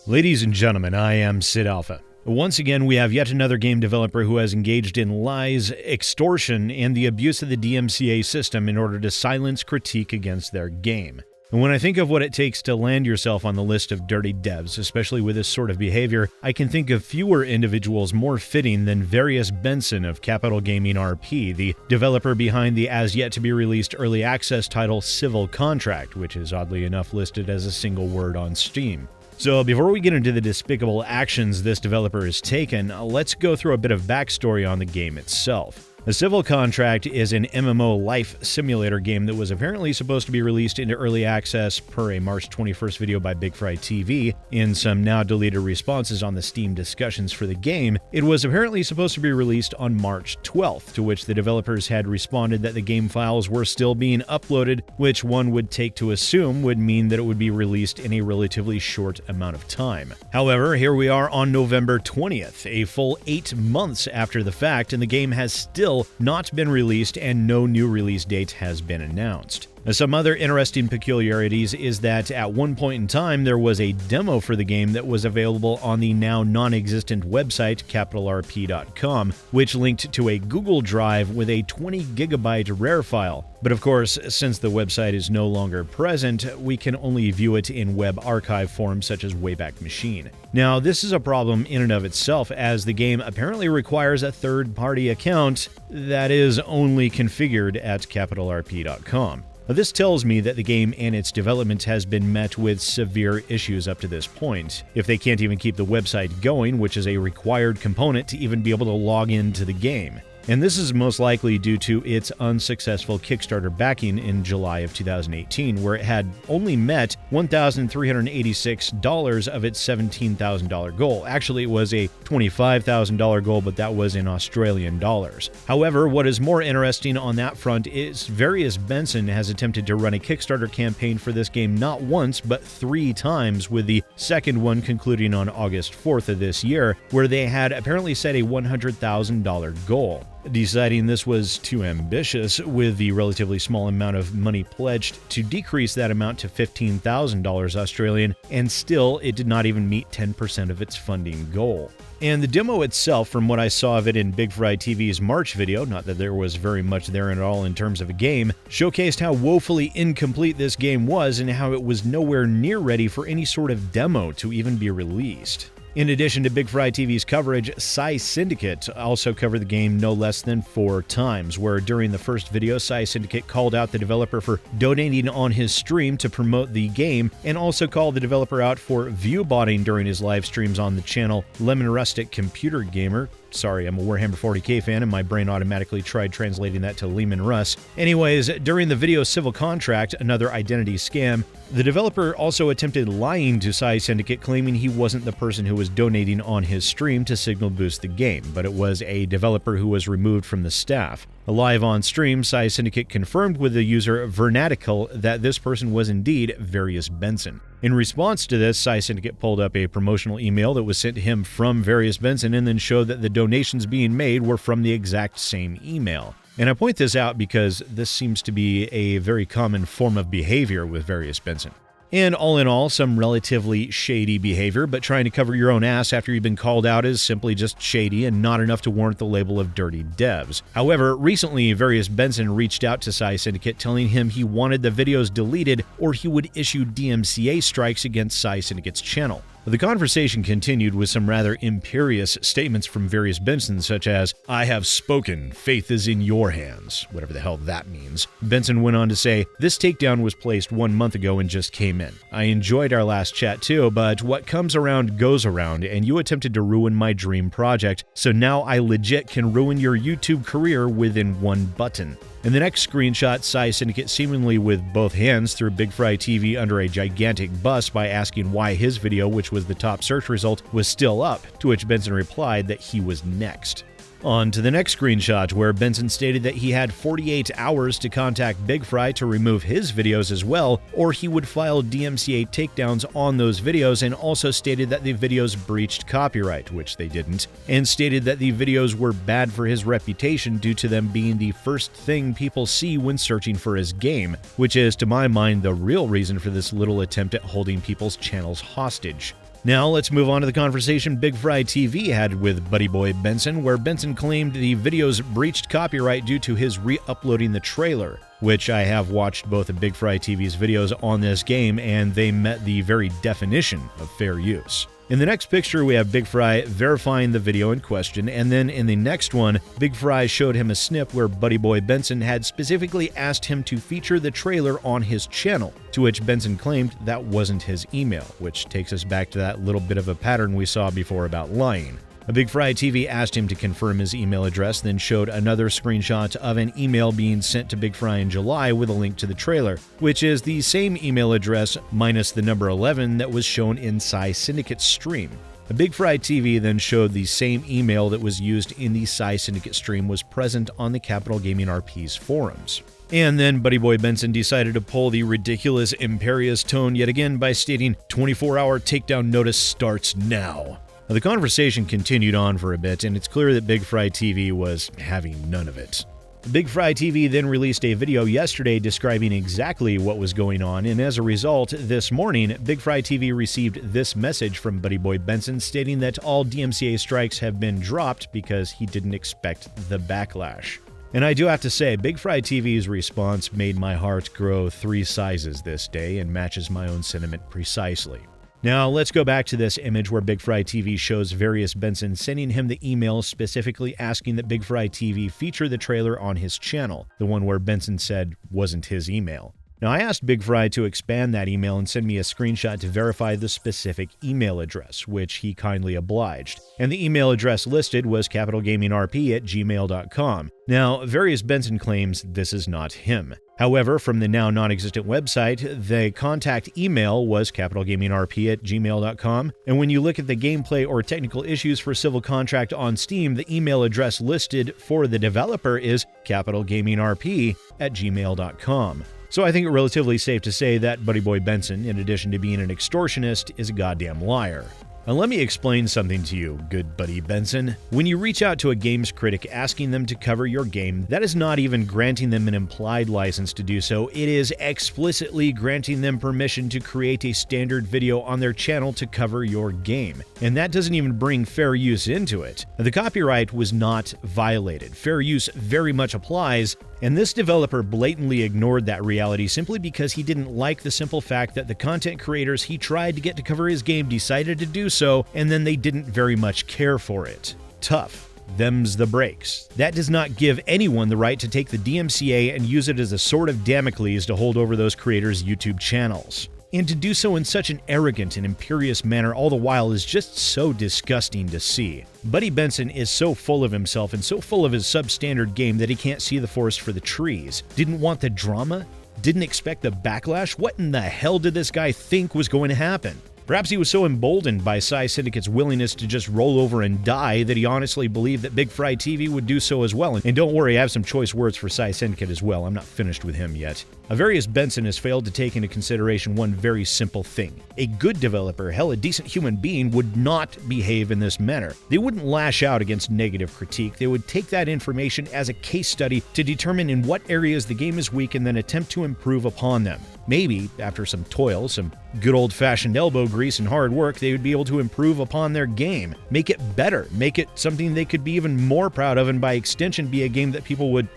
Ladies and gentlemen, I am SidAlpha. Once again, we have yet another game developer who has engaged in lies, extortion, and the abuse of the DMCA system in order to silence critique against their game. And when I think of what it takes to land yourself on the list of dirty devs, especially with this sort of behavior, I can think of fewer individuals more fitting than Varius Benson of Capital Gaming RP, the developer behind the as-yet-to-be-released early access title CivilContract, which is oddly enough listed as a single word on Steam. So before we get into the despicable actions this developer has taken, let's go through a bit of backstory on the game itself. A CivilContract is an MMO life simulator game that was apparently supposed to be released into early access per a March 21st video by BigfryTV. In some now deleted responses on the Steam discussions for the game, it was apparently supposed to be released on March 12th, to which the developers had responded that the game files were still being uploaded, which one would take to assume would mean that it would be released in a relatively short amount of time. However, here we are on November 20th, a full 8 months after the fact, and the game has still not been released and no new release date has been announced. Some other interesting peculiarities is that at one point in time there was a demo for the game that was available on the now non-existent website capitalrp.com, which linked to a Google Drive with a 20 gigabyte RAR file. But of course, since the website is no longer present, we can only view it in web archive forms such as Wayback Machine. Now, this is a problem in and of itself, as the game apparently requires a third-party account that is only configured at capitalrp.com. This tells me that the game and its development has been met with severe issues up to this point. If they can't even keep the website going, which is a required component to even be able to log into the game. And this is most likely due to its unsuccessful Kickstarter backing in July of 2018, where it had only met $1,386 of its $17,000 goal. Actually, it was a $25,000 goal, but that was in Australian dollars. However, what is more interesting on that front is Varius Benson has attempted to run a Kickstarter campaign for this game not once, but 3 times, with the second one concluding on August 4th of this year, where they had apparently set a $100,000 goal. Deciding this was too ambitious, with the relatively small amount of money pledged, to decrease that amount to $15,000 Australian, and still it did not even meet 10% of its funding goal. And the demo itself, from what I saw of it in BigfryTV's March video, not that there was very much there at all in terms of a game, showcased how woefully incomplete this game was and how it was nowhere near ready for any sort of demo to even be released. In addition to BigfryTV's coverage, PsiSyndicate also covered the game no less than 4 times, where during the first video, PsiSyndicate called out the developer for donating on his stream to promote the game, and also called the developer out for view-botting during his live streams on the channel Lemon Rustic Computer Gamer. Sorry, I'm a Warhammer 40k fan, and my brain automatically tried translating that to Lehman Russ. Anyways, during the video CivilContract, another identity scam, the developer also attempted lying to PsiSyndicate, claiming he wasn't the person who was donating on his stream to signal boost the game, but it was a developer who was removed from the staff. Live on stream, PsiSyndicate confirmed with the user Vernatical that this person was indeed Varius Benson. In response to this, PsiSyndicate pulled up a promotional email that was sent to him from Varius Benson and then showed that the donations being made were from the exact same email. And I point this out because this seems to be a very common form of behavior with Varius Benson. And all in all, some relatively shady behavior, but trying to cover your own ass after you've been called out is simply just shady and not enough to warrant the label of dirty devs. However, recently Varius Benson reached out to PsiSyndicate telling him he wanted the videos deleted or he would issue DMCA strikes against PsiSyndicate's channel. The conversation continued with some rather imperious statements from Varius Benson, such as, "I have spoken, faith is in your hands," whatever the hell that means. Benson went on to say, "This takedown was placed 1 month ago and just came in. I enjoyed our last chat too, but what comes around goes around, and you attempted to ruin my dream project, so now I legit can ruin your YouTube career within one button." In the next screenshot, PsiSyndicate seemingly with both hands threw BigfryTV under a gigantic bus by asking why his video, which was the top search result, was still up, to which Benson replied that he was next. On to the next screenshot, where Benson stated that he had 48 hours to contact BigFry to remove his videos as well, or he would file DMCA takedowns on those videos, and also stated that the videos breached copyright, which they didn't, and stated that the videos were bad for his reputation due to them being the first thing people see when searching for his game, which is, to my mind, the real reason for this little attempt at holding people's channels hostage. Now let's move on to the conversation BigfryTV had with Buddy Boy Benson, where Benson claimed the videos breached copyright due to his re-uploading the trailer, which I have watched both of BigfryTV's videos on this game, and they met the very definition of fair use. In the next picture, we have Big Fry verifying the video in question, and then in the next one, Big Fry showed him a snip where Buddy Boy Benson had specifically asked him to feature the trailer on his channel, to which Benson claimed that wasn't his email, which takes us back to that little bit of a pattern we saw before about lying. BigfryTV asked him to confirm his email address, then showed another screenshot of an email being sent to Big Fry in July with a link to the trailer, which is the same email address minus the number 11 that was shown in PsiSyndicate's stream. BigfryTV then showed the same email that was used in the PsiSyndicate stream was present on the Capital Gaming RP's forums. And then Buddy Boy Benson decided to pull the ridiculous imperious tone yet again by stating, "24-hour takedown notice starts now." The conversation continued on for a bit, and it's clear that BigfryTV was having none of it. BigfryTV then released a video yesterday describing exactly what was going on, and as a result, this morning, BigfryTV received this message from Buddy Boy Benson stating that all DMCA strikes have been dropped because he didn't expect the backlash. And I do have to say, BigfryTV's response made my heart grow 3 sizes this day and matches my own sentiment precisely. Now, let's go back to this image where BigfryTV shows Varius Benson sending him the email specifically asking that BigfryTV feature the trailer on his channel, the one where Benson said wasn't his email. Now, I asked Big Fry to expand that email and send me a screenshot to verify the specific email address, which he kindly obliged. And the email address listed was capitalgamingrp@gmail.com. Now, Varius Benson claims this is not him. However, from the now non-existent website, the contact email was capitalgamingrp@gmail.com, and when you look at the gameplay or technical issues for CivilContract on Steam, the email address listed for the developer is capitalgamingrp@gmail.com. So I think it's relatively safe to say that Buddy Boy Benson, in addition to being an extortionist, is a goddamn liar. Now let me explain something to you, good buddy Benson. When you reach out to a games critic asking them to cover your game, that is not even granting them an implied license to do so, it is explicitly granting them permission to create a standard video on their channel to cover your game. And that doesn't even bring fair use into it. The copyright was not violated. Fair use very much applies, and this developer blatantly ignored that reality simply because he didn't like the simple fact that the content creators he tried to get to cover his game decided to do so, and then they didn't very much care for it. Tough. Them's the breaks. That does not give anyone the right to take the DMCA and use it as a sword of Damocles to hold over those creators' YouTube channels. And to do so in such an arrogant and imperious manner all the while is just so disgusting to see. Buddy Benson is so full of himself and so full of his substandard game that he can't see the forest for the trees. Didn't want the drama? Didn't expect the backlash? What in the hell did this guy think was going to happen? Perhaps he was so emboldened by PsiSyndicate's willingness to just roll over and die that he honestly believed that BigfryTV would do so as well. And don't worry, I have some choice words for PsiSyndicate as well. I'm not finished with him yet. Varius Benson has failed to take into consideration one very simple thing. A good developer, hell, a decent human being, would not behave in this manner. They wouldn't lash out against negative critique. They would take that information as a case study to determine in what areas the game is weak and then attempt to improve upon them. Maybe, after some toil, some good old-fashioned elbow grease and hard work, they would be able to improve upon their game, make it better, make it something they could be even more proud of, and by extension be a game that people would,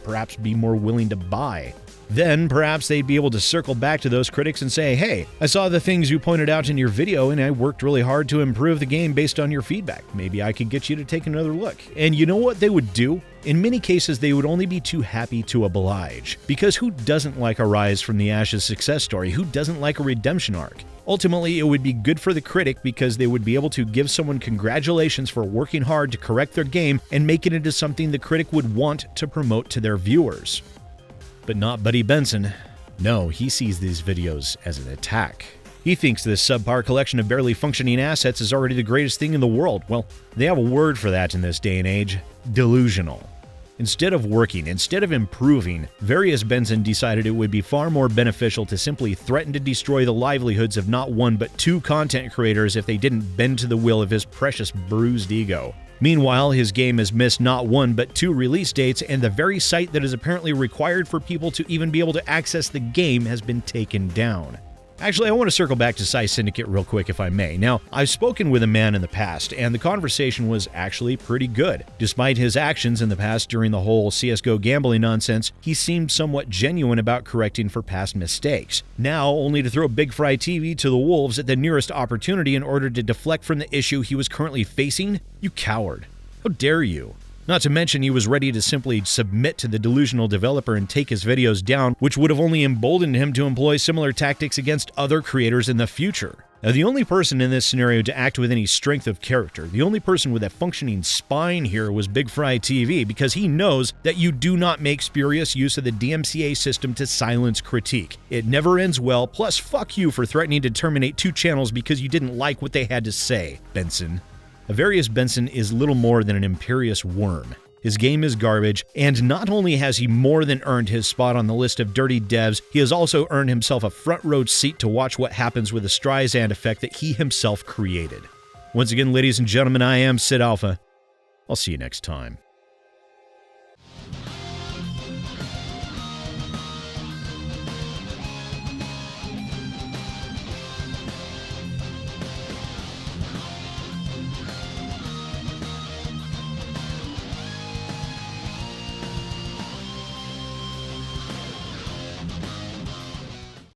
perhaps be more willing to buy. Then perhaps they'd be able to circle back to those critics and say, hey, I saw the things you pointed out in your video and I worked really hard to improve the game based on your feedback. Maybe I could get you to take another look. And you know what they would do? In many cases, they would only be too happy to oblige. Because who doesn't like a rise from the ashes success story? Who doesn't like a redemption arc? Ultimately, it would be good for the critic because they would be able to give someone congratulations for working hard to correct their game and make it into something the critic would want to promote to their viewers. But not Buddy Benson. No, he sees these videos as an attack. He thinks this subpar collection of barely functioning assets is already the greatest thing in the world. Well, they have a word for that in this day and age: delusional. Instead of working, instead of improving, Varius Benson decided it would be far more beneficial to simply threaten to destroy the livelihoods of not one but 2 content creators if they didn't bend to the will of his precious bruised ego. Meanwhile, his game has missed not 1 but 2 release dates, and the very site that is apparently required for people to even be able to access the game has been taken down. Actually, I want to circle back to PsiSyndicate real quick if I may. Now, I've spoken with a man in the past, and the conversation was actually pretty good. Despite his actions in the past during the whole CSGO gambling nonsense, he seemed somewhat genuine about correcting for past mistakes. Now, only to throw BigfryTV to the wolves at the nearest opportunity in order to deflect from the issue he was currently facing? You coward. How dare you? Not to mention he was ready to simply submit to the delusional developer and take his videos down, which would have only emboldened him to employ similar tactics against other creators in the future. Now, the only person in this scenario to act with any strength of character, the only person with a functioning spine here was BigfryTV, because he knows that you do not make spurious use of the DMCA system to silence critique. It never ends well, plus fuck you for threatening to terminate 2 channels because you didn't like what they had to say, Benson. Varius Benson is little more than an imperious worm. His game is garbage, and not only has he more than earned his spot on the list of dirty devs, he has also earned himself a front row seat to watch what happens with the Streisand effect that he himself created. Once again, ladies and gentlemen, I am SidAlpha. I'll see you next time.